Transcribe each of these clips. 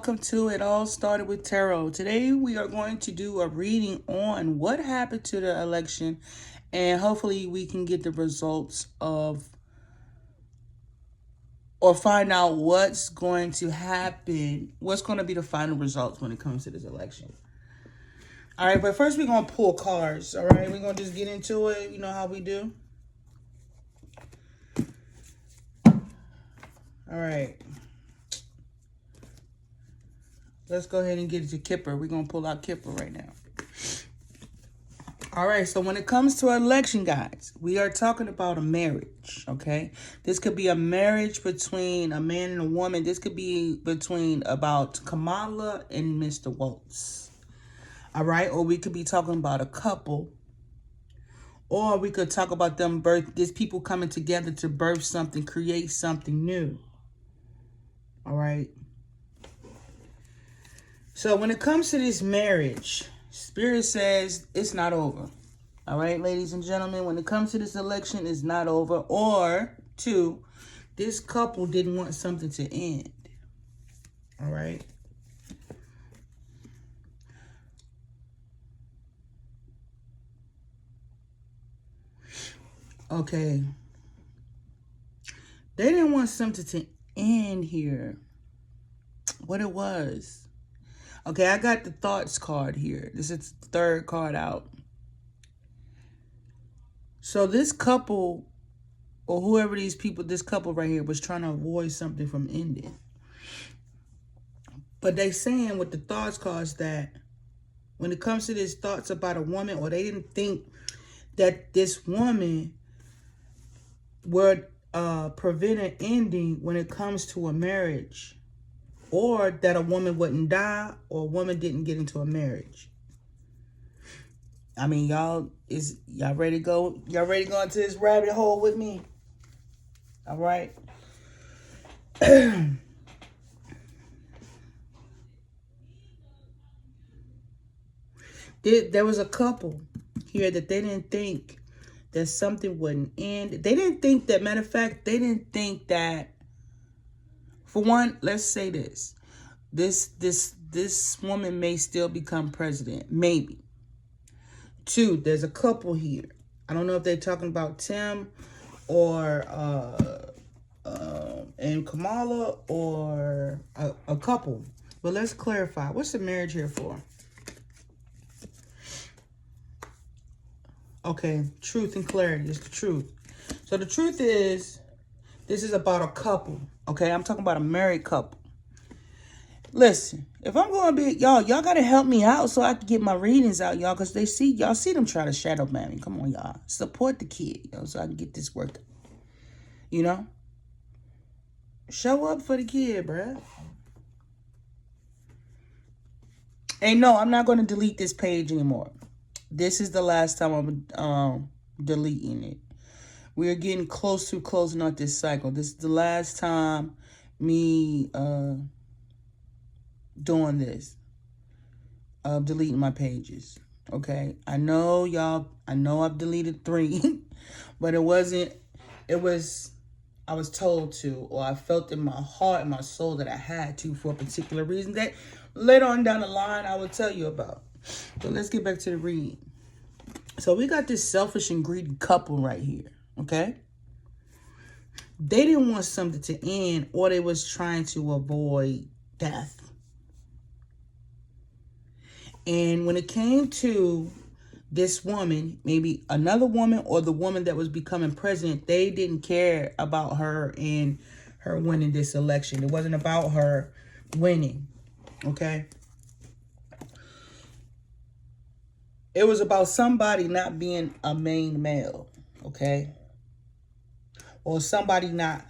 welcome to It All Started with Tarot. Today we are going to do a reading on what happened to the election, and hopefully we can get the results of, or find out what's going to happen, what's going to be the final results when it comes to this election. All right, but first we're going to pull cards, all right? We're going to just get into it, you know how we do. All right. Let's go ahead and get it to Kipper. We're going to pull out Kipper right now. All right, so when it comes to election, guys, we are talking about a marriage, okay? This could be a marriage between a man and a woman. This could be between about Kamala and Mr. Waltz, all right? Or we could be talking about a couple, or we could talk about them these people coming together to birth something, create something new, all right? So when it comes to this marriage, Spirit says it's not over. All right, ladies and gentlemen, when it comes to this election, it's not over. Or, two, this couple didn't want something to end. All right. Okay. They didn't want something to end here. What it was. Okay, I got the thoughts card here. This is the third card out. So this couple, or whoever these people, this couple right here was trying to avoid something from ending. But they saying with the thoughts cards that when it comes to this thoughts about a woman, or they didn't think that this woman would prevent an ending when it comes to a marriage. Or that a woman wouldn't die, or a woman didn't get into a marriage. I mean, y'all ready to go? Y'all ready to go into this rabbit hole with me? All right. There was a couple here that they didn't think that something wouldn't end. They didn't think that, matter of fact, they didn't think that. For one, let's say this. This woman may still become president. Maybe. Two, there's a couple here. I don't know if they're talking about Tim or and Kamala, or a couple. But let's clarify. What's the marriage here for? Okay, truth and clarity is the truth. So the truth is, this is about a couple. Okay, I'm talking about a married couple. Listen, if I'm going to be, y'all got to help me out so I can get my readings out, y'all, because y'all see them try to shadow ban me. Come on, y'all. Support the kid, so I can get this worked out. You know? Show up for the kid, bruh. And no, I'm not going to delete this page anymore. This is the last time I'm deleting it. We are getting close to closing out this cycle. This is the last time me doing this. Deleting my pages. Okay. I know I've deleted 3. But I was told to, or I felt in my heart and my soul that I had to, for a particular reason that later on down the line I will tell you about. So let's get back to the reading. So we got this selfish and greedy couple right here. Okay, they didn't want something to end, or they was trying to avoid death. And when it came to this woman, maybe another woman, or the woman that was becoming president, they didn't care about her and her winning this election. It wasn't about her winning. Okay, it was about somebody not being a main male. Okay. Or somebody not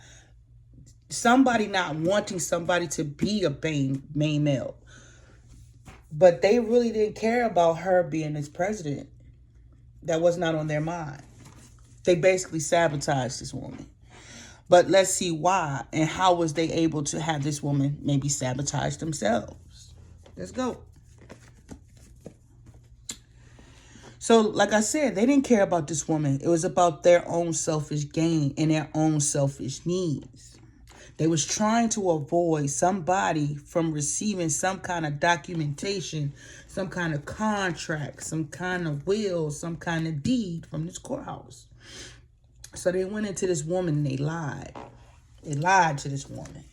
wanting somebody to be a main male. But they really didn't care about her being this president. That was not on their mind. They basically sabotaged this woman. But let's see why, and how was they able to have this woman maybe sabotage themselves. Let's go. So, like I said, they didn't care about this woman. It was about their own selfish gain and their own selfish needs. They was trying to avoid somebody from receiving some kind of documentation, some kind of contract, some kind of will, some kind of deed from this courthouse. So they went into this woman and they lied. They lied to this woman.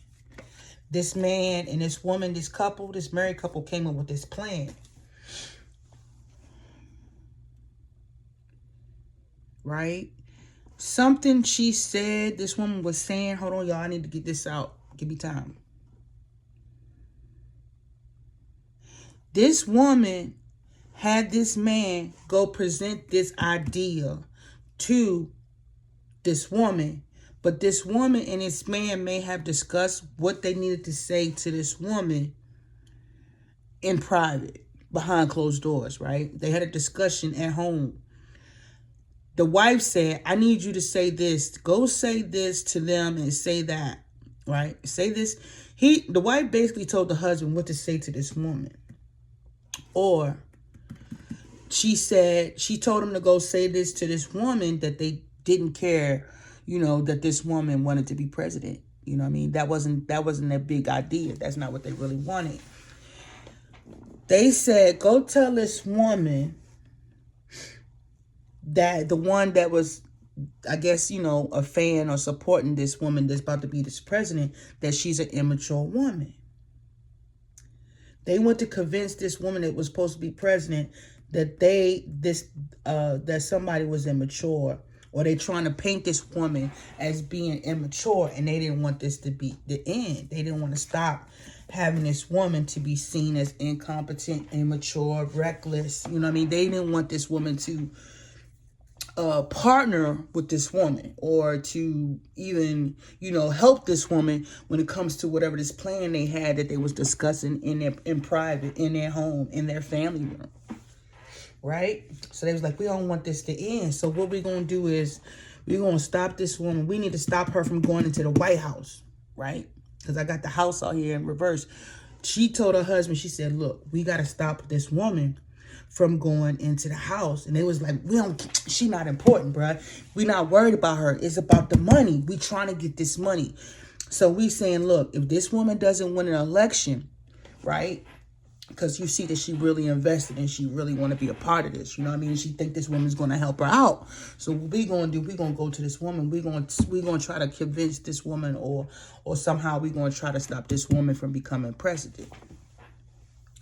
This man and this woman, this couple, this married couple came up with this plan. Right? Something she said, this woman was saying, hold on, y'all, I need to get this out. Give me time. This woman had this man go present this idea to this woman, but this woman and this man may have discussed what they needed to say to this woman in private, behind closed doors, right? They had a discussion at home. The wife said, I need you to say this. Go say this to them and say that, right? Say this. The wife basically told the husband what to say to this woman. Or she told him to go say this to this woman, that they didn't care, that this woman wanted to be president. You know what I mean? That wasn't their big idea. That's not what they really wanted. They said, go tell this woman that the one that was, I guess, a fan or supporting this woman that's about to be this president, that she's an immature woman. They went to convince this woman that was supposed to be president that that somebody was immature, or they trying to paint this woman as being immature, and they didn't want this to be the end. They didn't want to stop having this woman to be seen as incompetent, immature, reckless. You know what I mean? They didn't want this woman to partner with this woman, or to even, help this woman when it comes to whatever this plan they had that they was discussing in private, in their home, in their family room. Right? So they was like, we don't want this to end. So what we're going to do is we're going to stop this woman. We need to stop her from going into the White House. Right? Because I got the house out here in reverse. She told her husband, she said, look, we got to stop this woman from going into the house. And they was like, she not important, bruh. We not worried about her. It's about the money. We trying to get this money. So we saying, look, if this woman doesn't win an election, right? Because you see that she really invested and she really want to be a part of this. You know what I mean? She think this woman's going to help her out. So what we going to do, we going to go to this woman. We going to try to convince this woman, or somehow we going to try to stop this woman from becoming president.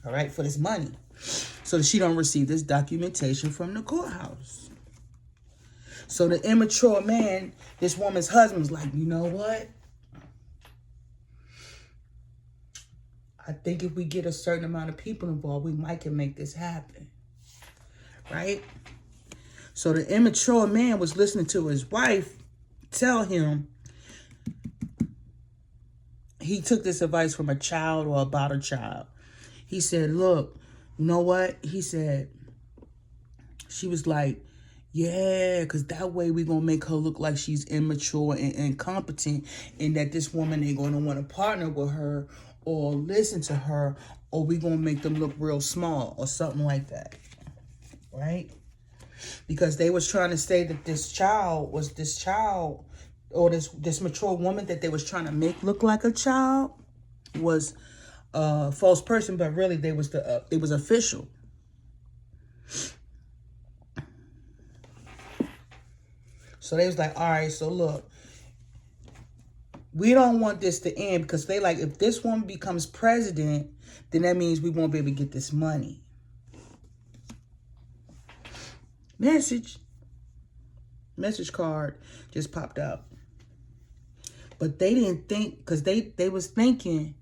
All right? For this money. So that she don't receive this documentation from the courthouse. So the immature man, this woman's husband's like, you know what? I think if we get a certain amount of people involved, we might can make this happen. Right? So the immature man was listening to his wife tell him, he took this advice from a child, or about a child. He said, look, you know what? He said, she was like, yeah, because that way we're going to make her look like she's immature and incompetent, and that this woman ain't going to want to partner with her or listen to her, or we're going to make them look real small or something like that. Right? Because they was trying to say that this child, or this mature woman that they was trying to make look like a child, was a false person, but really it was official. So they was like, all right, so look, we don't want this to end, because they like, if this woman becomes president, then that means we won't be able to get this money. Message card just popped up. But they didn't think, because they was thinking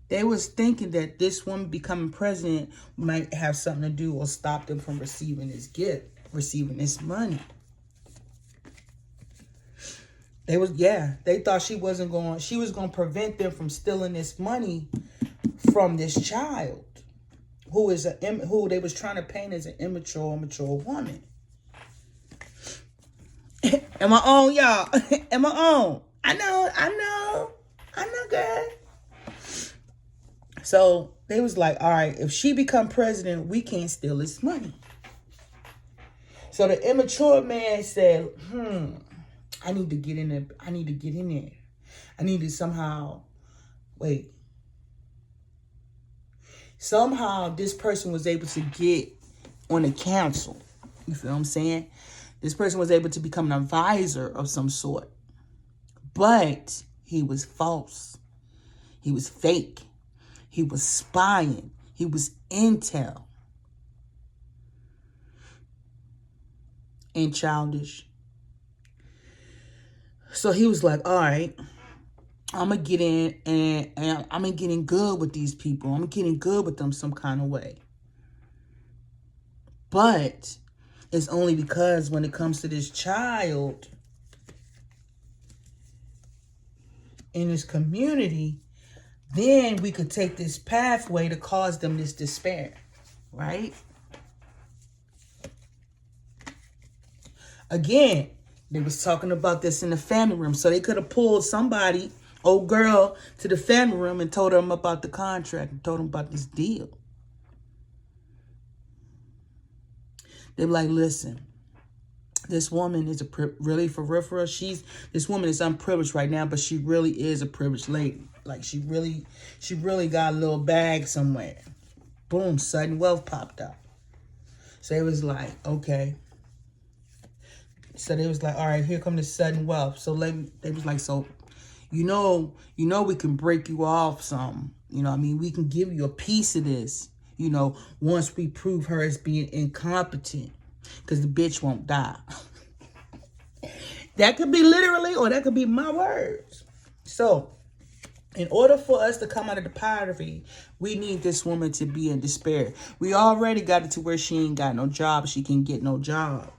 that this woman becoming president might have something to do or stop them from receiving this gift, receiving this money. They thought she was going to prevent them from stealing this money from this child who they was trying to paint as an immature woman. Am I on, y'all? Am I on? I know, girl. So they was like, all right, if she become president, we can't steal this money. So the immature man said, I need to get in there. I needed somehow, wait. Somehow this person was able to get on a council. You feel what I'm saying? This person was able to become an advisor of some sort. But he was false. He was fake. He was spying. He was intel. And childish. So he was like, all right, I'm going to get in and I'm going to get in good with these people. I'm going to get in good with them some kind of way. But it's only because when it comes to this child in this community, then we could take this pathway to cause them this despair, right? Again, they was talking about this in the family room. So they could have pulled somebody, old girl, to the family room and told them about the contract and told them about this deal. They were like, listen, this woman is really for real. This woman is unprivileged right now, but she really is a privileged lady. Like she really got a little bag somewhere. Boom, sudden wealth popped up. So it was like, okay. So they was like, all right, here come the sudden wealth. So they was like, so, you know, we can break you off some. You know what I mean? We can give you a piece of this, you know, once we prove her as being incompetent. Because the bitch won't die. That could be literally, or that could be my words. So, in order for us to come out of the poverty, we need this woman to be in despair. We already got it to where she ain't got no job. She can get no job.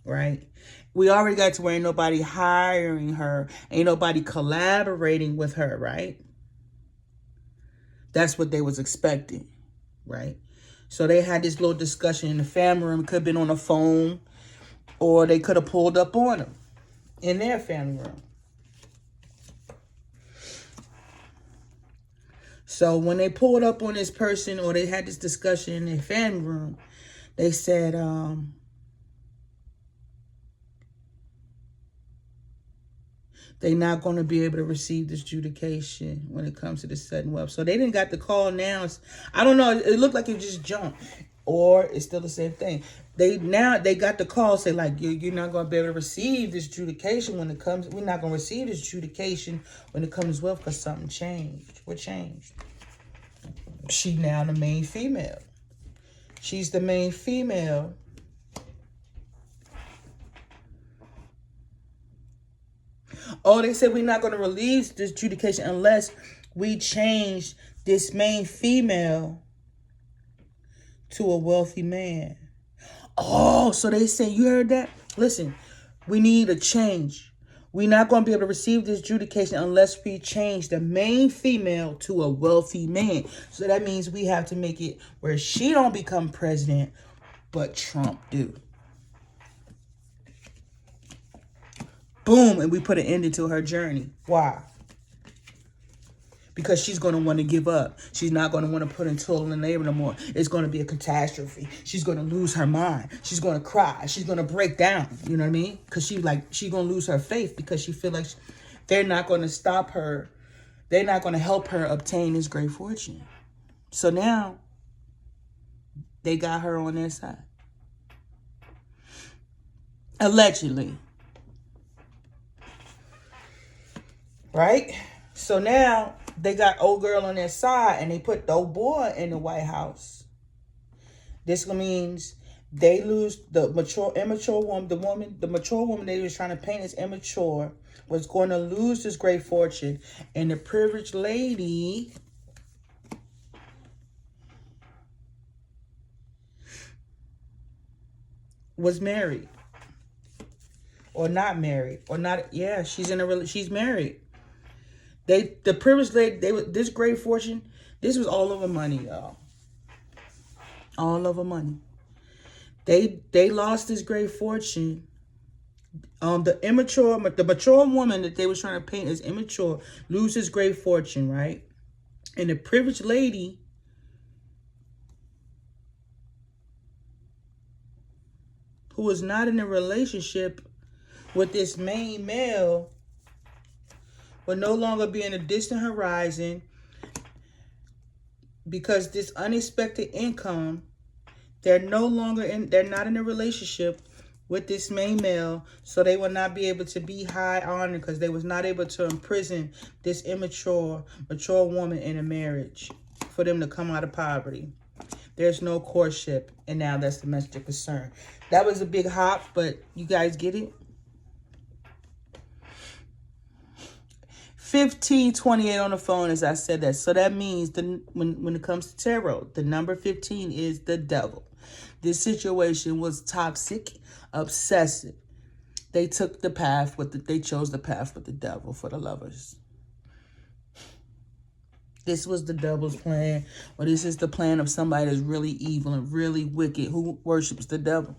Right? We already got to where ain't nobody hiring her. Ain't nobody collaborating with her, right? That's what they was expecting, right? So they had this little discussion in the family room. It could have been on the phone, or they could have pulled up on them in their family room. So when they pulled up on this person, or they had this discussion in their family room, they said, they're not going to be able to receive this adjudication when it comes to the sudden wealth. So they didn't got the call now. I don't know. It looked like it just jumped, or it's still the same thing. They got the call, say like, you're not going to be able to receive this adjudication when it comes. We're not going to receive this adjudication when it comes to wealth because something changed. What changed? She now the main female. She's the main female. Oh, they said we're not going to release this adjudication unless we change this main female to a wealthy man. Oh, so they say, you heard that? Listen, we need a change. We're not going to be able to receive this adjudication unless we change the main female to a wealthy man. So that means we have to make it where she don't become president, but Trump do. Boom, and we put an end to her journey. Why? Because she's going to want to give up. She's not going to want to put in toil in the labor no more. It's going to be a catastrophe. She's going to lose her mind. She's going to cry. She's going to break down. You know what I mean? Because she's going to lose her faith because she feel like they're not going to stop her. They're not going to help her obtain this great fortune. So now they got her on their side. Allegedly. Right? So now they got old girl on their side and they put the old boy in the White House. This means they lose the immature woman. The mature woman they was trying to paint as immature was going to lose this great fortune. And the privileged lady was married. Or not married. Or not, yeah, she's married. The privileged lady, this great fortune, this was all over money, y'all. All over money. They lost this great fortune. The mature woman that they was trying to paint as immature loses great fortune, right? And the privileged lady who was not in a relationship with this main male will no longer be in a distant horizon because this unexpected income, they're not in a relationship with this main male, so they will not be able to be high honored because they was not able to imprison this mature woman in a marriage for them to come out of poverty. There's no courtship, and now that's the message of concern. That was a big hop, but you guys get it? 1528 on the phone, as I said that. So that means when it comes to tarot, the number 15 is the devil. This situation was toxic, obsessive. They took the path they chose the path with the devil for the lovers. This was the devil's plan, or this is the plan of somebody that's really evil and really wicked who worships the devil.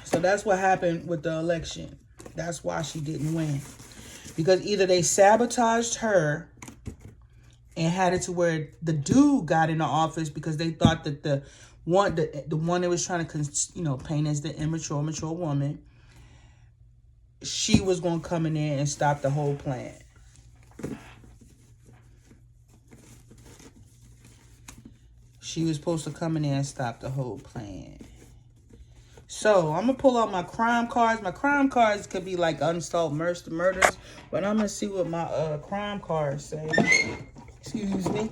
So that's what happened with the election. That's why she didn't win. Because either they sabotaged her and had it to where the dude got in the office because they thought that the one that was trying to, paint as the mature woman, she was going to come in there and stop the whole plan. She was supposed to come in there and stop the whole plan. So, I'm going to pull out my crime cards. My crime cards could be like unsolved murders, but I'm going to see what my crime cards say. Excuse me.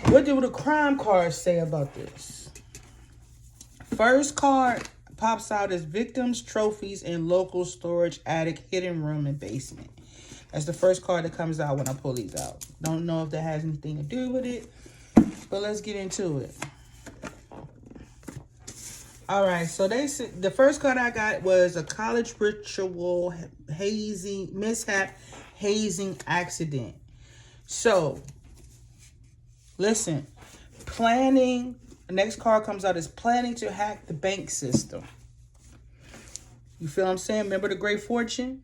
What do the crime cards say about this? First card pops out as victims, trophies, and local storage, attic, hidden room, and basement. That's the first card that comes out when I pull these out. Don't know if that has anything to do with it, but let's get into it. All right, so the first card I got was a college ritual hazing accident. So, listen, planning. The next card comes out as planning to hack the bank system. You feel what I'm saying? Remember the Great Fortune?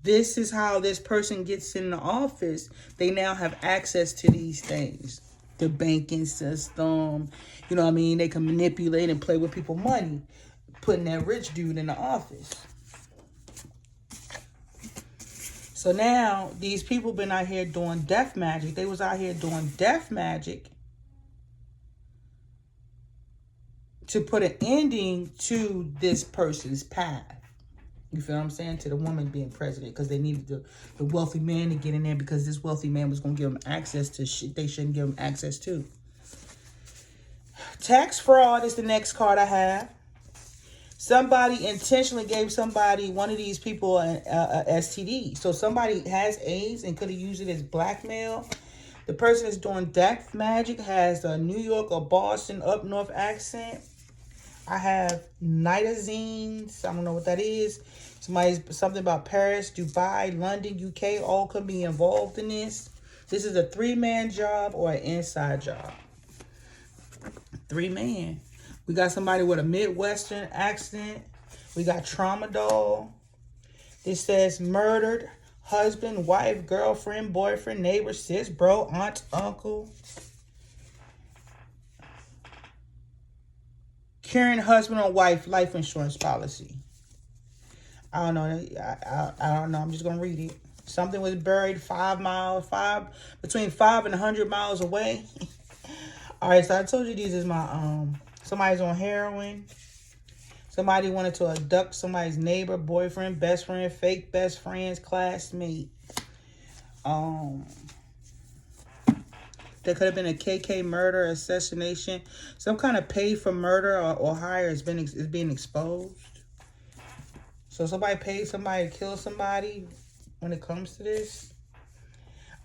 This is how this person gets in the office. They now have access to these things. The banking system. You know what I mean? They can manipulate and play with people's money. Putting that rich dude in the office. So now, these people been out here doing death magic. They was out here doing death magic to put an ending to this person's path. You feel what I'm saying? To the woman being president, because they needed the wealthy man to get in there because this wealthy man was going to give them access to shit they shouldn't give them access to. Tax fraud is the next card I have. Somebody intentionally gave one of these people a STD. So somebody has AIDS and could have used it as blackmail. The person that's doing death magic has a New York or Boston up north accent. I have nitazines. I don't know what that is. Something about Paris, Dubai, London, UK. All could be involved in this. This is a 3-man job or an inside job. 3-man. We got somebody with a Midwestern accent. We got tramadol. This says murdered, husband, wife, girlfriend, boyfriend, neighbor, sis, bro, aunt, uncle. Curing husband or wife life insurance policy. I don't know. I don't know. I'm just going to read it. Something was buried between 5 and 100 miles away. All right, so I told you these is my, somebody's on heroin. Somebody wanted to abduct somebody's neighbor, boyfriend, best friend, fake best friend's classmate. There could have been a KK murder, assassination. Some kind of pay for murder or hire is being exposed. So somebody paid somebody to kill somebody when it comes to this.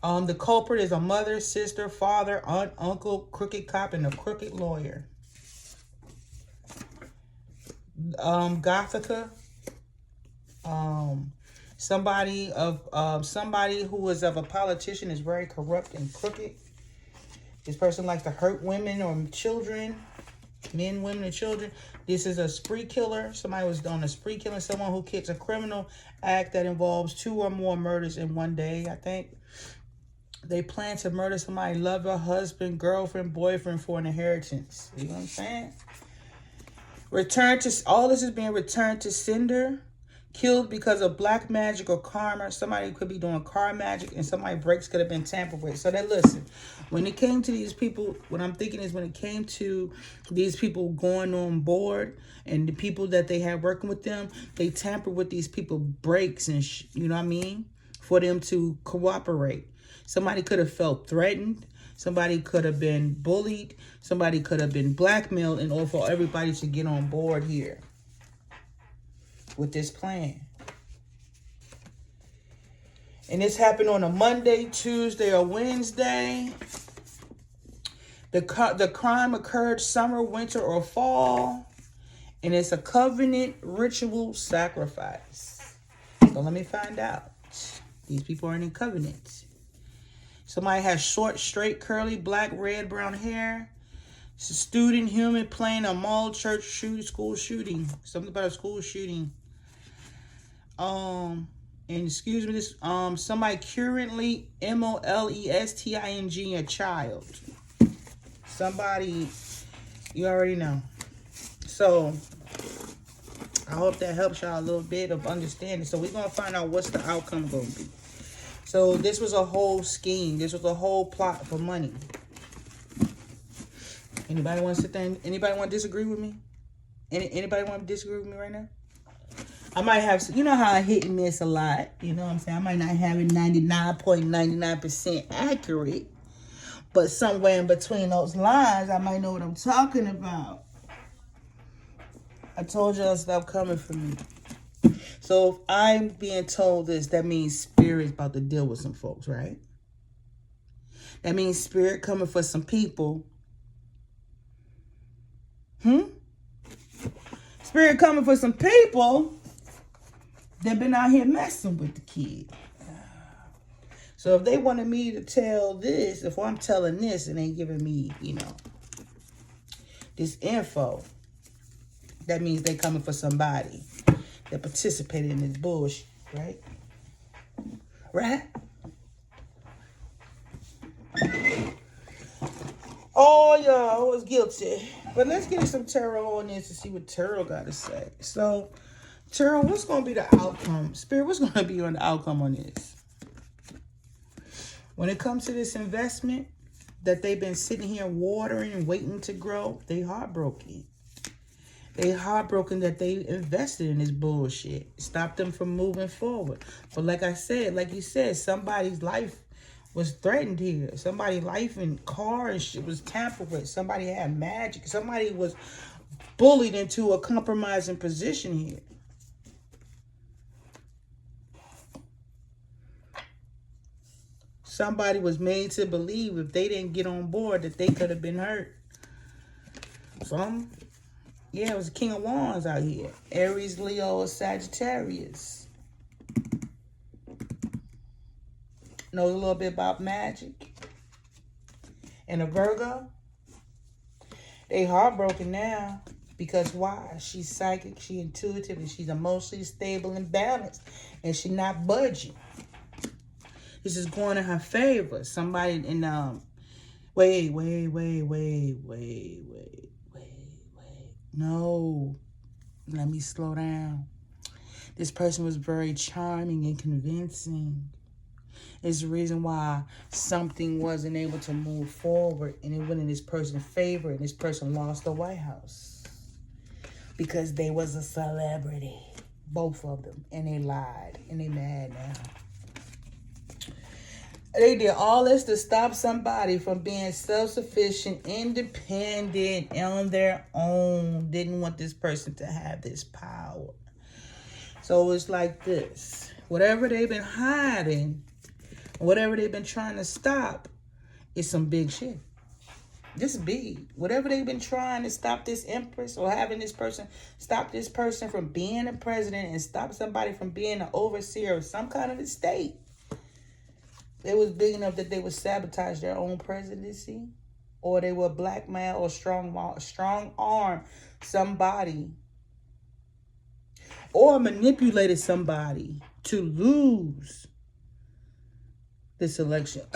The culprit is a mother, sister, father, aunt, uncle, crooked cop, and a crooked lawyer. Gothica. Somebody who is of a politician is very corrupt and crooked. This person likes to hurt women or children. Men, women, and children. This is a spree killer. Somebody was on a spree killing. Someone who commits a criminal act that involves 2 or more murders in one day, I think. They plan to murder somebody, lover, husband, girlfriend, boyfriend for an inheritance. You know what I'm saying? All this is being returned to sender. Killed because of black magic or karma. Somebody could be doing car magic and somebody's brakes could have been tampered with. So then listen, when it came to these people, what I'm thinking is when it came to these people going on board and the people that they had working with them, they tampered with these people's brakes and you know what I mean? For them to cooperate. Somebody could have felt threatened. Somebody could have been bullied. Somebody could have been blackmailed in order for everybody to get on board here with this plan. And this happened on a Monday, Tuesday, or Wednesday. The crime occurred summer, winter, or fall. And it's a covenant ritual sacrifice. So let me find out. These people aren't in covenant. Somebody has short, straight, curly, black, red, brown hair. It's a student, human, playing a mall, church, school shooting. Something about a school shooting. And excuse me, this somebody currently molesting a child. Somebody, you already know. So I hope that helps y'all a little bit of understanding. So we're gonna find out what's the outcome gonna be. So this was a whole scheme. This was a whole plot for money. Anybody want to sit there? Anybody want to disagree with me? Anybody want to disagree with me right now? I might have, you know how I hit and miss a lot. You know what I'm saying? I might not have it 99.99% accurate. But somewhere in between those lines, I might know what I'm talking about. I told y'all stuff coming for me. So if I'm being told this, that means Spirit's about to deal with some folks, right? That means Spirit coming for some people. Spirit coming for some people that been out here messing with the kid. So if they wanted me to tell this, if I'm telling this and they giving me, you know, this info, that means they coming for somebody that participated in this bullshit, right? Right? Oh, yeah, I was guilty. But let's get some tarot on this to see what tarot got to say. So, tarot, what's going to be the outcome? Spirit, what's going to be on the outcome on this? When it comes to this investment that they've been sitting here watering and waiting to grow, they heartbroken. They heartbroken that they invested in this bullshit. Stopped them from moving forward. But like I said, like you said, somebody's life was threatened here. Somebody's life and car and shit was tampered with. Somebody had magic. Somebody was bullied into a compromising position here. Somebody was made to believe if they didn't get on board that they could have been hurt. Yeah, it was the King of Wands out here. Aries, Leo, Sagittarius. Knows a little bit about magic. And a Virgo. They heartbroken now. Because why? She's psychic, she's intuitive, and she's emotionally stable and balanced. And she's not budging. This is going in her favor. Somebody in, wait. No. Let me slow down. This person was very charming and convincing. It's the reason why something wasn't able to move forward and it went in this person's favor and this person lost the White House. Because they was a celebrity. Both of them. And they lied. And they mad now. They did all this to stop somebody from being self-sufficient, independent, on their own. Didn't want this person to have this power. So it's like this. Whatever they've been hiding, whatever they've been trying to stop, is some big shit. This is big. Whatever they've been trying to stop this empress or having this person, stop this person from being a president and stop somebody from being an overseer of some kind of estate. It was big enough that they would sabotage their own presidency, or they would blackmail or strong arm somebody, or manipulated somebody to lose this election.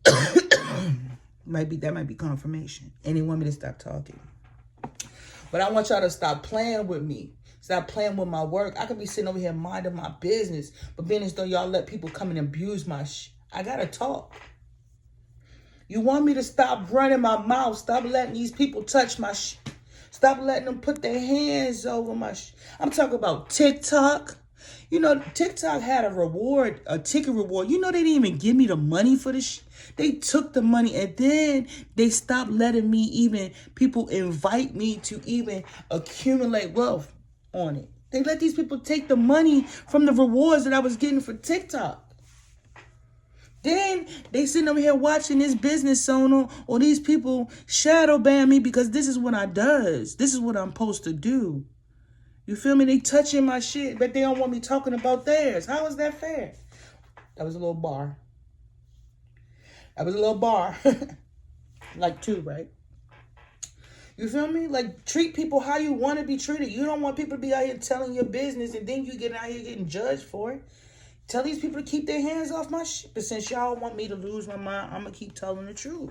That might be confirmation. And they want me to stop talking. But I want y'all to stop playing with me. Stop playing with my work. I could be sitting over here minding my business, but being as though y'all let people come and abuse my I gotta talk. You want me to stop running my mouth? Stop letting these people touch my Stop letting them put their hands over my I'm talking about TikTok. You know, TikTok had a ticket reward. You know, they didn't even give me the money for this. They took the money and then they stopped letting people invite me to even accumulate wealth on it. They let these people take the money from the rewards that I was getting for TikTok. Then they sitting over here watching this business owner or these people shadow ban me because this is what I does. This is what I'm supposed to do. You feel me? They touching my shit, but they don't want me talking about theirs. How is that fair? That was a little bar. Like 2, right? You feel me? Like, treat people how you want to be treated. You don't want people to be out here telling your business and then you get out here getting judged for it. Tell these people to keep their hands off my shit. But since y'all want me to lose my mind, I'm going to keep telling the truth.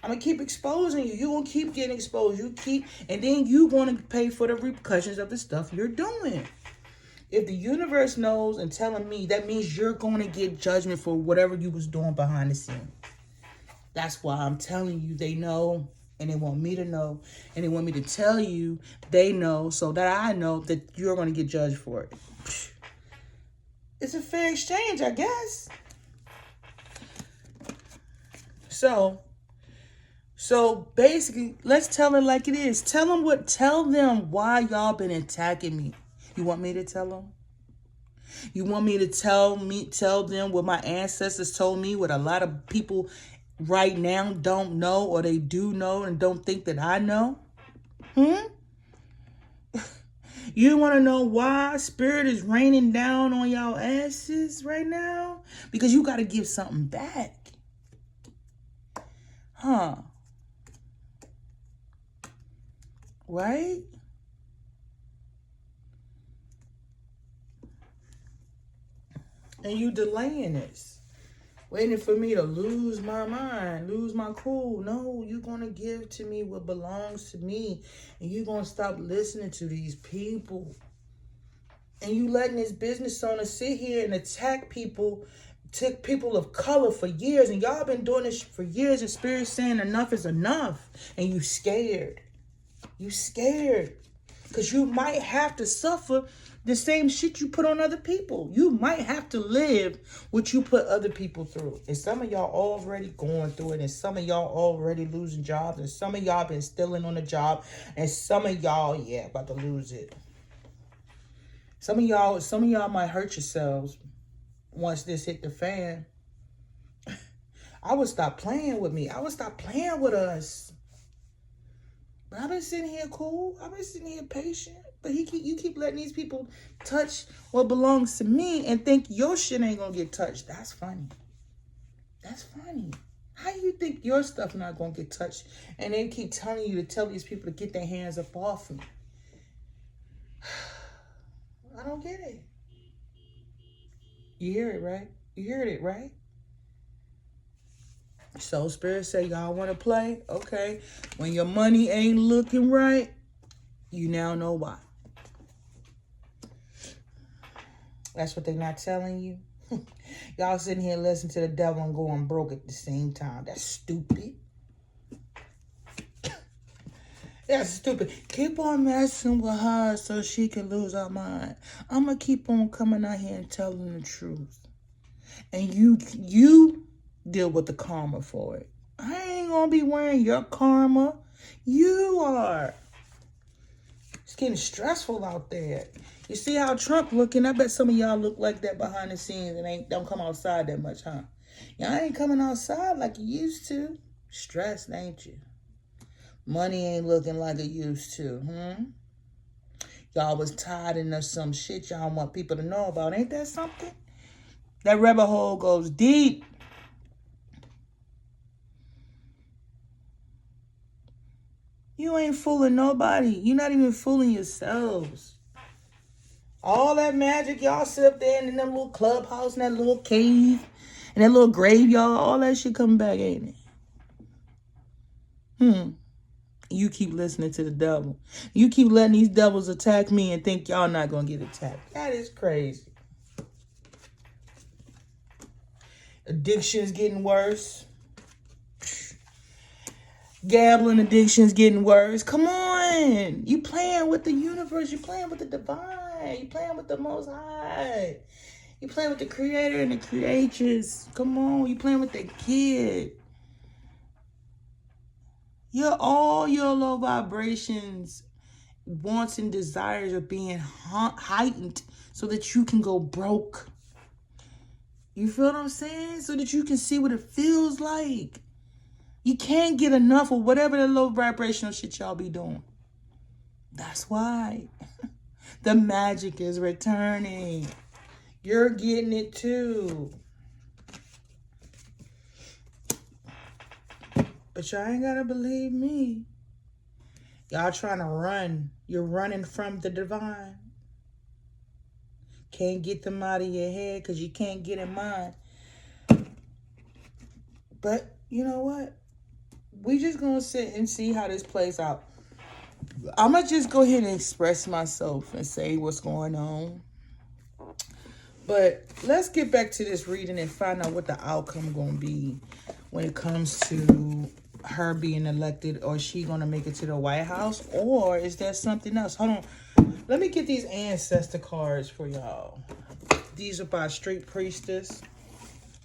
I'm going to keep exposing you. You're going to keep getting exposed. And then you're going to pay for the repercussions of the stuff you're doing. If the universe knows and telling me, that means you're going to get judgment for whatever you was doing behind the scenes. That's why I'm telling you they know. And they want me to know. And they want me to tell you they know so that I know that you're going to get judged for it. It's a fair exchange, I guess. So basically, let's tell it like it is. Tell them why y'all been attacking me. You want me to tell them? You want me to tell them what my ancestors told me, what a lot of people right now don't know, or they do know and don't think that I know? You want to know why spirit is raining down on y'all asses right now? Because you got to give something back. Right? And you delaying this. Waiting for me to lose my mind, lose my cool. No, you're going to give to me what belongs to me. And you're going to stop listening to these people. And you letting this business owner sit here and attack people, took people of color for years. And y'all been doing this for years. And Spirit saying enough is enough. And you scared. You scared. Because you might have to suffer the same shit you put on other people. You might have to live what you put other people through. And some of y'all already going through it. And some of y'all already losing jobs. And some of y'all been stealing on the job. And some of y'all, about to lose it. Some of y'all might hurt yourselves once this hit the fan. I would stop playing with me. I would stop playing with us. But I've been sitting here cool. I've been sitting here patient. But you keep letting these people touch what belongs to me and think your shit ain't gonna get touched. That's funny. That's funny. How do you think your stuff not gonna get touched? And they keep telling you to tell these people to get their hands up off me. I don't get it. You hear it, right? You heard it, right? So Spirit say, y'all want to play? Okay. When your money ain't looking right, you now know why. That's what they're not telling you. Y'all sitting here listening to the devil and going broke at the same time. That's stupid. That's stupid. Keep on messing with her so she can lose her mind. I'm going to keep on coming out here and telling the truth. And you deal with the karma for it. I ain't going to be wearing your karma. You are. It's getting stressful out there. You see how Trump looking? I bet some of y'all look like that behind the scenes and don't come outside that much, huh? Y'all ain't coming outside like you used to. Stressed, ain't you? Money ain't looking like it used to, Y'all was tired of some shit y'all want people to know about. Ain't that something? That rabbit hole goes deep. You ain't fooling nobody. You're not even fooling yourselves. All that magic y'all sit up there in that little clubhouse, in that little cave, in that little graveyard, all that shit coming back, ain't it? You keep listening to the devil. You keep letting these devils attack me and think y'all not going to get attacked. That is crazy. Addiction's getting worse. Gambling addiction's getting worse. Come on. You playing with the universe. You playing with the divine. You playing with the Most High. You playing with the Creator and the Creatress. Come on. You playing with the kid. All your low vibrations, wants and desires are being heightened so that you can go broke. You feel what I'm saying? So that you can see what it feels like. You can't get enough of whatever the low vibrational shit y'all be doing. That's why the magic is returning. You're getting it too. But y'all ain't gotta believe me. Y'all trying to run. You're running from the divine. Can't get them out of your head because you can't get in mine. But you know what? We just gonna sit and see how this plays out. I'm gonna just go ahead and express myself and say what's going on. But let's get back to this reading and find out what the outcome gonna be when it comes to her being elected, or is she gonna make it to the White House, or is there something else? Hold on, let me get these ancestor cards for y'all. These are by Street Priestess.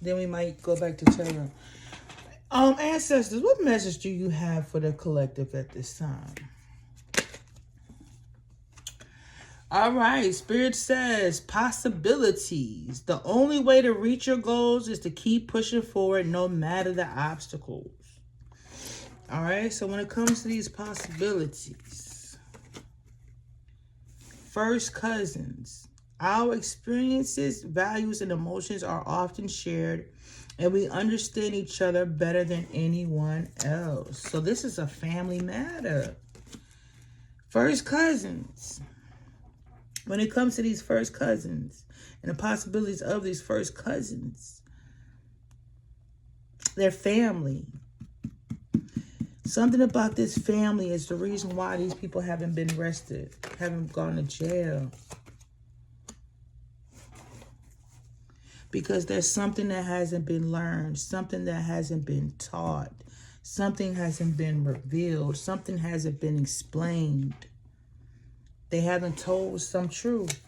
Then we might go back to tarot. Ancestors, what message do you have for the collective at this time? All right, Spirit says possibilities. The only way to reach your goals is to keep pushing forward no matter the obstacles. All right, so when it comes to these possibilities, first cousins, our experiences, values, and emotions are often shared, and we understand each other better than anyone else. So this is a family matter. First cousins. When it comes to these first cousins and the possibilities of these first cousins, their family. Something about this family is the reason why these people haven't been arrested, haven't gone to jail. Because there's something that hasn't been learned, something that hasn't been taught, something hasn't been revealed, something hasn't been explained. They haven't told some truth.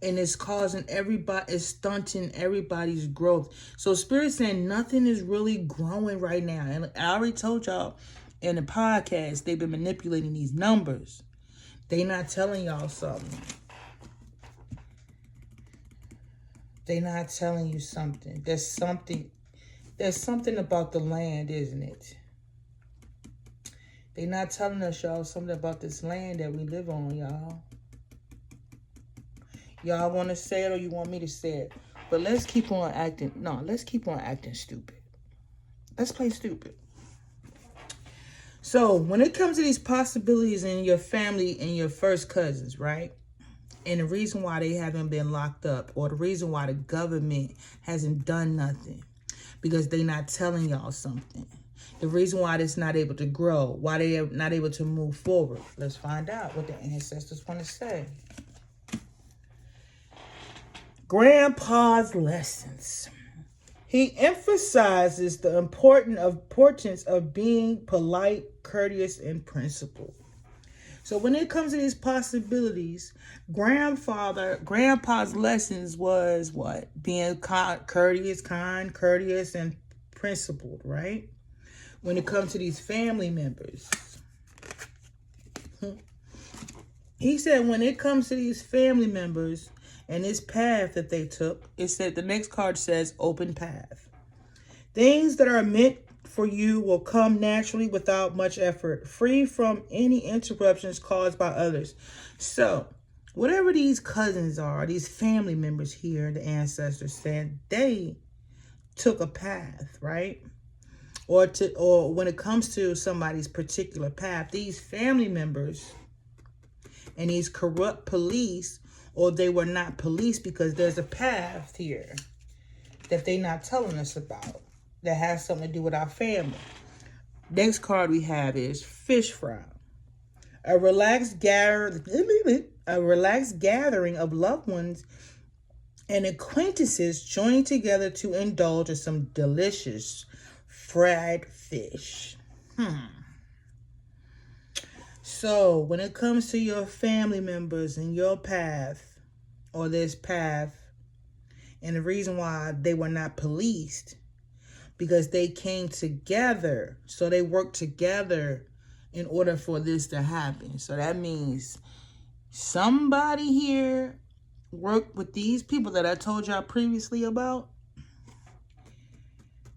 And it's causing everybody, it's stunting everybody's growth. So Spirit's saying nothing is really growing right now. And I already told y'all in the podcast, they've been manipulating these numbers. They not telling y'all something. They not telling you something. There's something about the land, isn't it? They not telling us, y'all, something about this land that we live on, y'all. Y'all want to say it or you want me to say it? But let's keep on acting. No, let's keep on acting stupid. Let's play stupid. So when it comes to these possibilities in your family and your first cousins, right? And the reason why they haven't been locked up, or the reason why the government hasn't done nothing, because they're not telling y'all something. The reason why it's not able to grow, why they're not able to move forward. Let's find out what the ancestors want to say. Grandpa's lessons. He emphasizes the importance of being polite, courteous, and principled. So when it comes to these possibilities, Grandpa's lessons was what? Being courteous, kind, courteous, and principled, right? When it comes to these family members. He said when it comes to these family members and this path that they took, it said the next card says open path. Things that are meant for you will come naturally without much effort, free from any interruptions caused by others. So, whatever these cousins are, these family members here, the ancestors said, they took a path, right? Or when it comes to somebody's particular path, these family members and these corrupt police, or they were not police, because there's a path here that they're not telling us about that has something to do with our family. Next card we have is fish fry. A relaxed gathering of loved ones and acquaintances joining together to indulge in some delicious fried fish. So when it comes to your family members and your path, or this path, and the reason why they were not policed, because they came together. So they worked together in order for this to happen. So that means somebody here worked with these people that I told y'all previously about,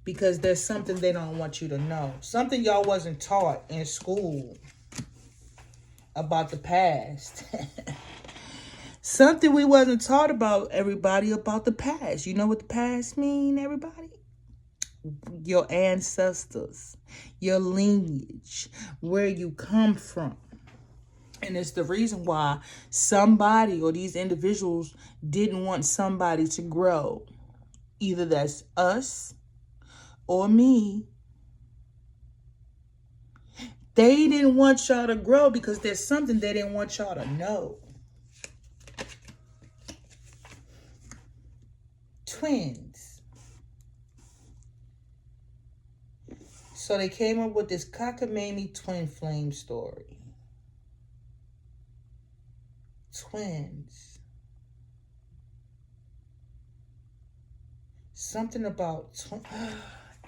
because there's something they don't want you to know. Something y'all wasn't taught in school about the past. Something we wasn't taught about, everybody, about the past. You know what the past mean, everybody? Your ancestors, your lineage, where you come from. And it's the reason why somebody or these individuals didn't want somebody to grow. Either that's us or me. They didn't want y'all to grow because there's something they didn't want y'all to know. Twins. So they came up with this cockamamie twin flame story. Twins. Something about twins.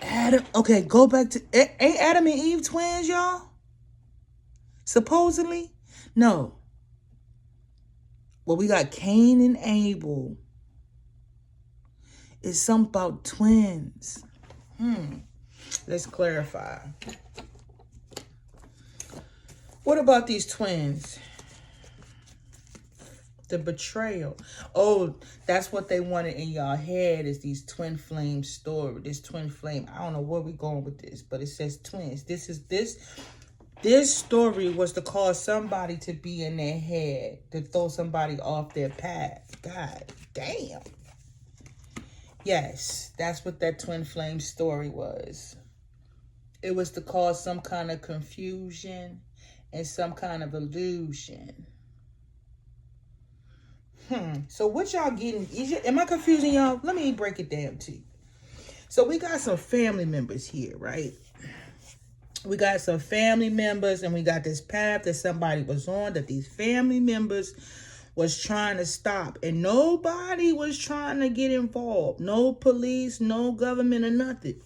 Adam. Okay, go back to... Ain't Adam and Eve twins, y'all? Supposedly? No. Well, we got Cain and Abel. It's something about twins. Let's clarify. What about these twins? The betrayal. Oh, that's what they wanted in y'all head, is these twin flame story. This twin flame. I don't know where we're going with this, but it says twins. This story was to cause somebody to be in their head, to throw somebody off their path. God damn. Yes, that's what that twin flame story was. It was to cause some kind of confusion and some kind of illusion. So what y'all getting? Am I confusing y'all? Let me break it down to you. So we got some family members here, right? We got some family members, and we got this path that somebody was on, that these family members was trying to stop, and nobody was trying to get involved. No police, no government, or nothing,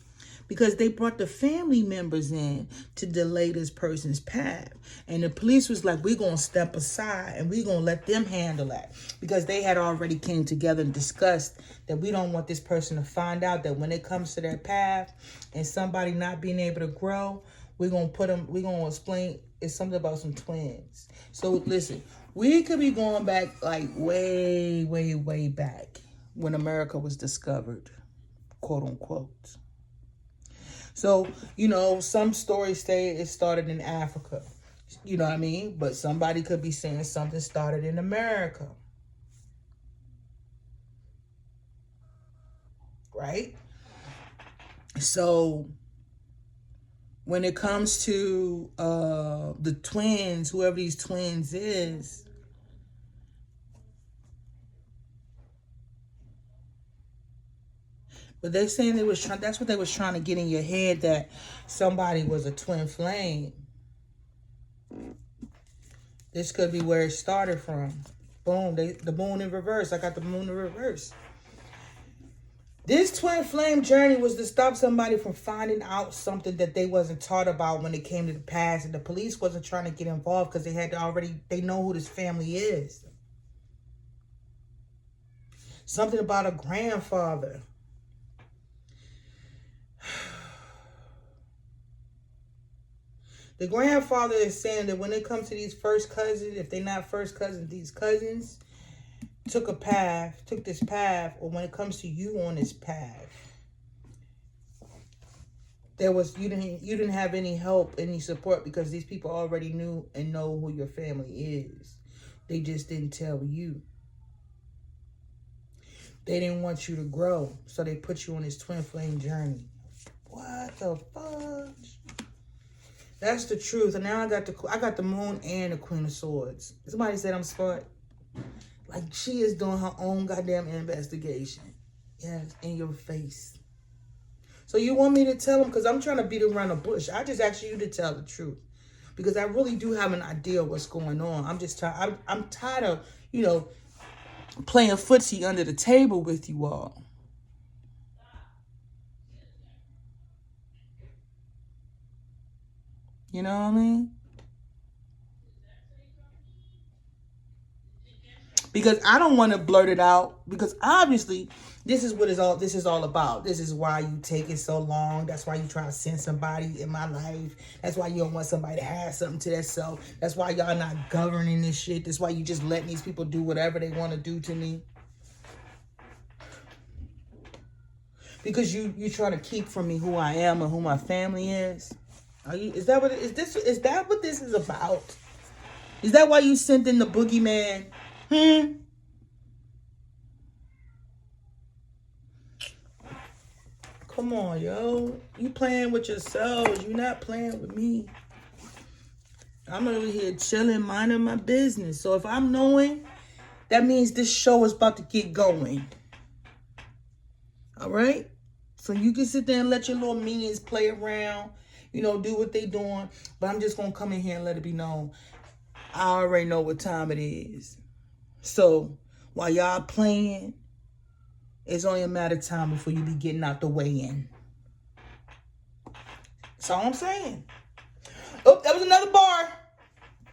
because they brought the family members in to delay this person's path. And the police was like, we're going to step aside and we're going to let them handle that, because they had already came together and discussed that we don't want this person to find out that when it comes to their path and somebody not being able to grow, we're going to explain it's something about some twins. So listen, we could be going back like way, way, way back when America was discovered, quote unquote. So, some stories say it started in Africa. You know what I mean? But somebody could be saying something started in America. Right? So when it comes to the twins, whoever these twins is, but they're saying that's what they was trying to get in your head, that somebody was a twin flame. This could be where it started from. Boom, the moon in reverse. I got the moon in reverse. This twin flame journey was to stop somebody from finding out something that they wasn't taught about when it came to the past. And the police wasn't trying to get involved because they know who this family is. Something about a grandfather. The grandfather is saying that when it comes to these first cousins, if they're not first cousins, these cousins took this path, or when it comes to you on this path, you didn't have any help, any support, because these people already knew and know who your family is. They just didn't tell you. They didn't want you to grow, so they put you on this twin flame journey. What the fudge? That's the truth. And now I got the moon and the Queen of Swords. Somebody said I'm smart. Like, she is doing her own goddamn investigation. Yes, in your face. So you want me to tell them? Because I'm trying to beat around the bush. I just asked you to tell the truth. Because I really do have an idea of what's going on. I'm just tired. I'm tired of, playing footsie under the table with you all. You know what I mean? Because I don't want to blurt it out. Because obviously, this is all about. This is why you take it so long. That's why you try to send somebody in my life. That's why you don't want somebody to have something to themselves. That's why y'all not governing this shit. That's why you just letting these people do whatever they want to do to me. Because you try to keep from me who I am and who my family is. Is that what this is about? Is that why you sent in the boogeyman? Come on, yo. You playing with yourselves. You're not playing with me. I'm over here chilling, minding my business. So if I'm knowing, that means this show is about to get going. All right? So you can sit there and let your little minions play around, do what they doing. But I'm just going to come in here and let it be known. I already know what time it is. So while y'all playing, it's only a matter of time before you be getting out the way in. That's all I'm saying. Oh, that was another bar.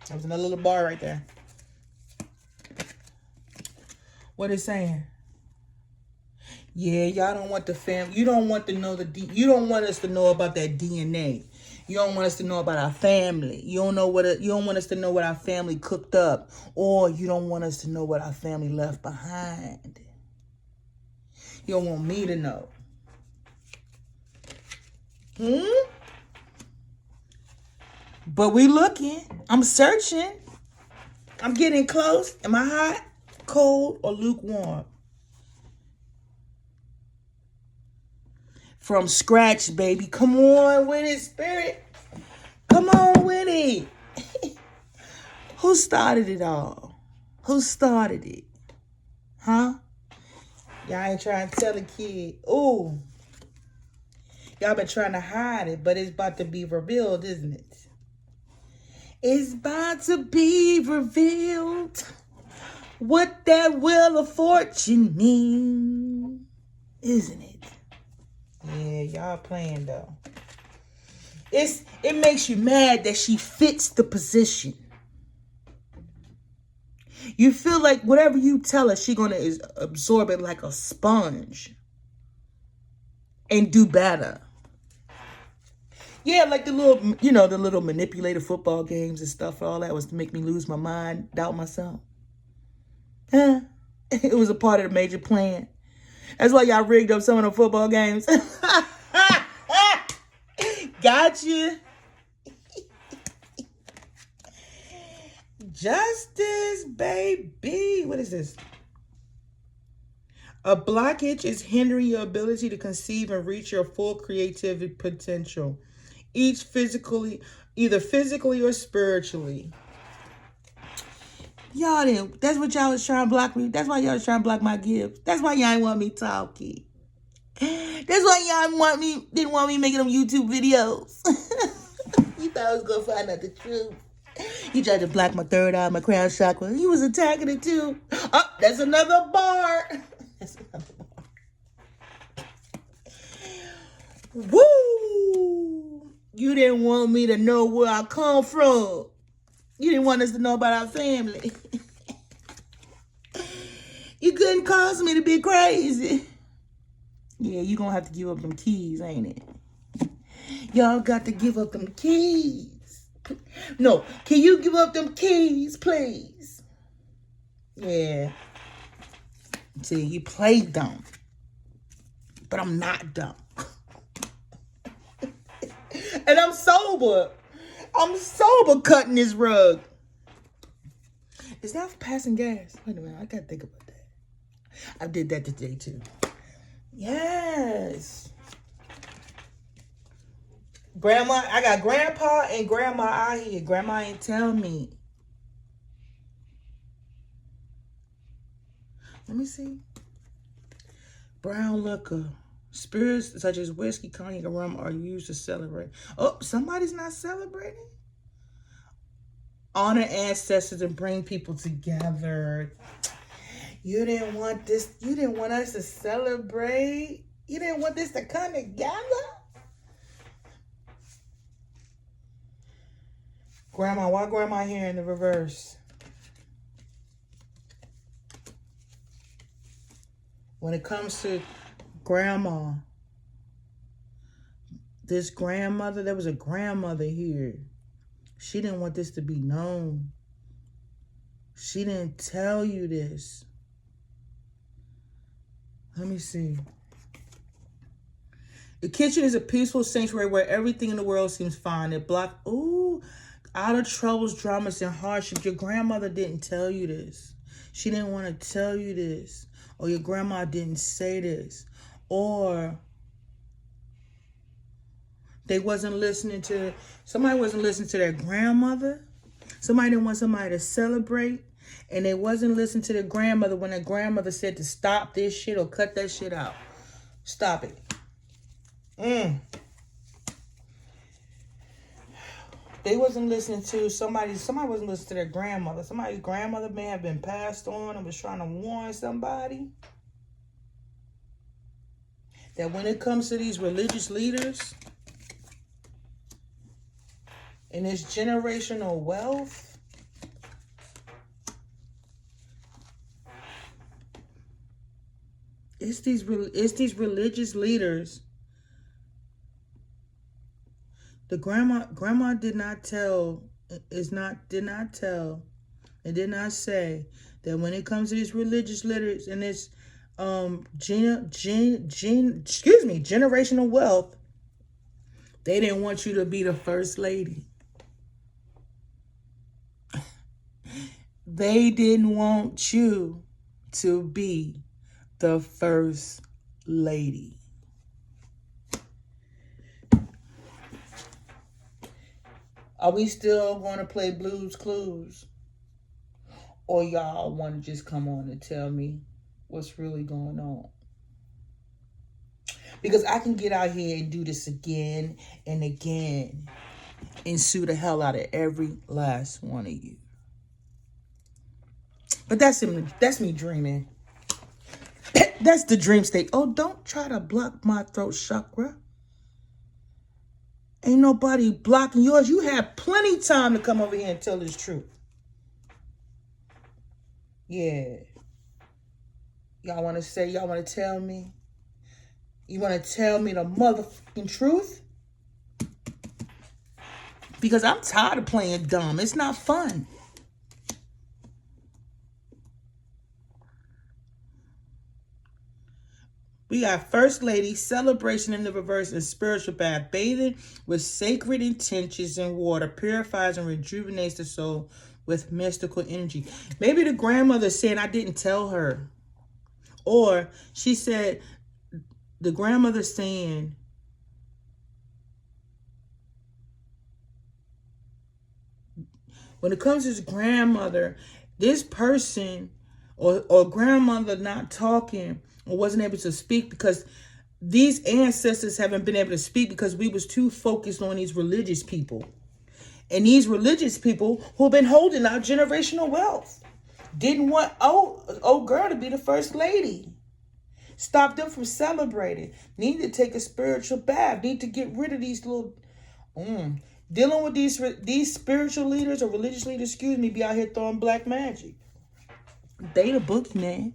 That was another little bar right there. What it's saying? Yeah, y'all don't want the family. You don't want to know you don't want us to know about that DNA. You don't want us to know about our family. You don't want us to know what our family cooked up, or you don't want us to know what our family left behind. You don't want me to know. But we looking. I'm searching. I'm getting close. Am I hot, cold, or lukewarm? From scratch, baby. Come on with it, spirit. Come on with it. Who started it all? Who started it? Huh? Y'all ain't trying to tell a kid. Ooh. Y'all been trying to hide it, but it's about to be revealed, isn't it? It's about to be revealed what that wheel of fortune means, isn't it? Yeah, y'all playing though. It makes you mad that she fits the position. You feel like whatever you tell her, she's gonna absorb it like a sponge and do better. Yeah, like the little manipulated football games and stuff. All that was to make me lose my mind, doubt myself. It was a part of the major plan. That's why y'all rigged up some of the football games. Gotcha. Justice, baby. What is this? A blockage is hindering your ability to conceive and reach your full creative potential, either physically or spiritually. Y'all didn't. That's what y'all was trying to block me. That's why y'all was trying to block my gifts. That's why y'all didn't want me talking. That's why y'all didn't want me making them YouTube videos. You thought I was gonna find out the truth. You tried to block my third eye, my crown chakra. You was attacking it too. Oh, that's another bar. That's another bar. Woo! You didn't want me to know where I come from. You didn't want us to know about our family. You couldn't cause me to be crazy. Yeah, you gonna have to give up them keys, ain't it? Y'all got to give up them keys. No, can you give up them keys, please? Yeah. See, you play dumb. But I'm not dumb. And I'm sober. I'm sober cutting this rug. Is that for passing gas? Wait a minute, I gotta think about that. I did that today too. Yes. Grandma, I got grandpa and grandma out here. Grandma ain't tell me. Let me see. Brown liquor. Spirits such as whiskey, cognac, and rum are used to celebrate. Oh, somebody's not celebrating? Honor ancestors and bring people together. You didn't want this. You didn't want us to celebrate. You didn't want this to come together. Grandma, why grandma here in the reverse? When it comes to grandma, this grandmother, there was a grandmother here. She didn't want this to be known. She didn't tell you this. Let me see. The kitchen is a peaceful sanctuary where everything in the world seems fine. It blocked, out of troubles, dramas, and hardships. Your grandmother didn't tell you this. She didn't want to tell you this. Or your grandma didn't say this. Or somebody wasn't listening to their grandmother. Somebody didn't want somebody to celebrate. And they wasn't listening to their grandmother when their grandmother said to stop this shit or cut that shit out. Stop it. They wasn't listening to somebody wasn't listening to their grandmother. Somebody's grandmother may have been passed on and was trying to warn somebody that when it comes to these religious leaders and this generational wealth, it's these religious leaders. The grandma did not tell and did not say that when it comes to these religious leaders and this generational wealth, they didn't want you to be the first lady. They didn't want you to be the first lady. Are we still going to play Blue's Clues? Or y'all want to just come on and tell me what's really going on? Because I can get out here and do this again and again and sue the hell out of every last one of you. But that's me dreaming. That's the dream state. Oh, don't try to block my throat chakra. Ain't nobody blocking yours. You have plenty time to come over here and tell this truth. Yeah. Y'all want to tell me? You want to tell me the motherfucking truth? Because I'm tired of playing dumb. It's not fun. We got First Lady, celebration in the reverse, and spiritual bath. Bathing with sacred intentions in water purifies and rejuvenates the soul with mystical energy. Maybe the grandmother said, I didn't tell her. Or she said, the grandmother saying, when it comes to this grandmother, this person or grandmother not talking or wasn't able to speak because these ancestors haven't been able to speak because we was too focused on these religious people. And these religious people who've been holding our generational wealth didn't want old girl to be the first lady. Stop them from celebrating. Need to take a spiritual bath. Need to get rid of these little... Dealing with these spiritual leaders or religious leaders, be out here throwing black magic. They the boogeyman.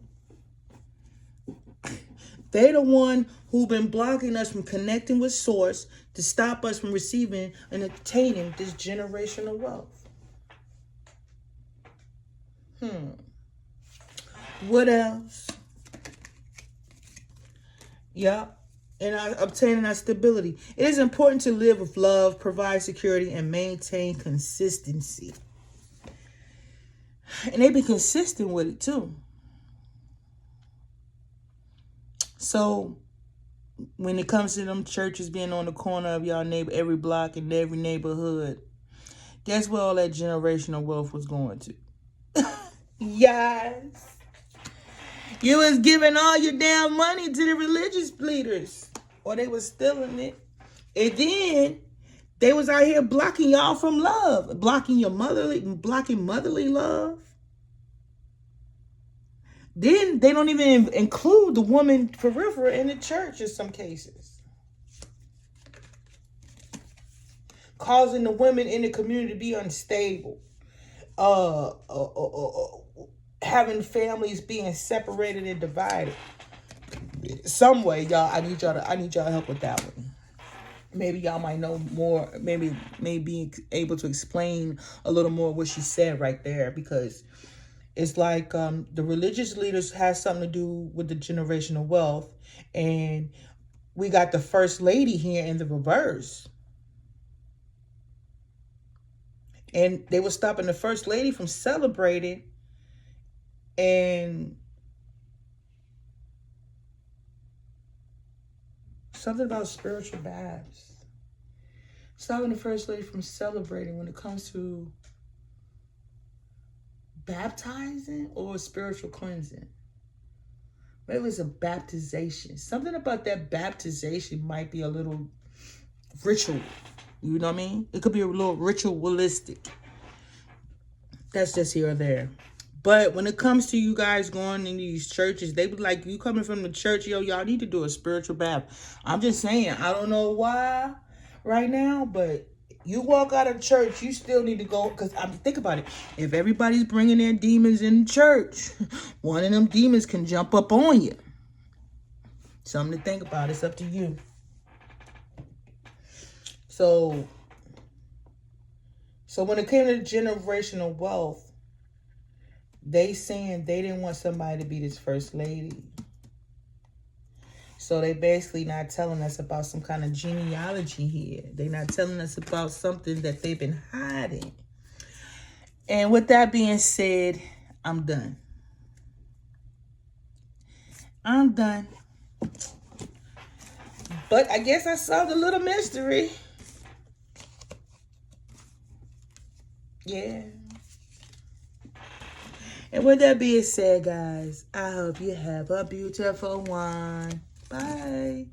They the one who been blocking us from connecting with source to stop us from receiving and attaining this generational wealth. What else? Yeah. And obtaining our stability. It is important to live with love, provide security, and maintain consistency. And they be consistent with it too. So when it comes to them churches being on the corner of y'all neighbor, every block and every neighborhood, guess where all that generational wealth was going to? Yes. You was giving all your damn money to the religious leaders. Or they was stealing it. And then they was out here blocking y'all from love. Blocking motherly love. Then they don't even include the woman peripheral in the church in some cases. Causing the women in the community to be unstable. Having families being separated and divided. Some way, y'all, I need y'all help with that one. Maybe y'all might know more, maybe be able to explain a little more what she said right there, because it's like the religious leaders has something to do with the generational wealth, and we got the first lady here in the reverse. And they were stopping the first lady from celebrating, and something about spiritual baths. Stopping the first lady from celebrating when it comes to baptizing or spiritual cleansing. Maybe it's a baptization. Something about that baptization might be a little ritual. You know what I mean? It could be a little ritualistic. That's just here or there. But when it comes to you guys going in these churches, they be like, you coming from the church, yo, y'all need to do a spiritual bath. I'm just saying, I don't know why right now, but you walk out of church, you still need to go, because think about it. If everybody's bringing their demons in church, one of them demons can jump up on you. Something to think about. It's up to you. So when it came to generational wealth, they saying they didn't want somebody to be this first lady. So they basically not telling us about some kind of genealogy here. They not telling us about something that they've been hiding. And with that being said, I'm done. But I guess I solved a little mystery. Yeah. And with that being said, guys, I hope you have a beautiful one. Bye.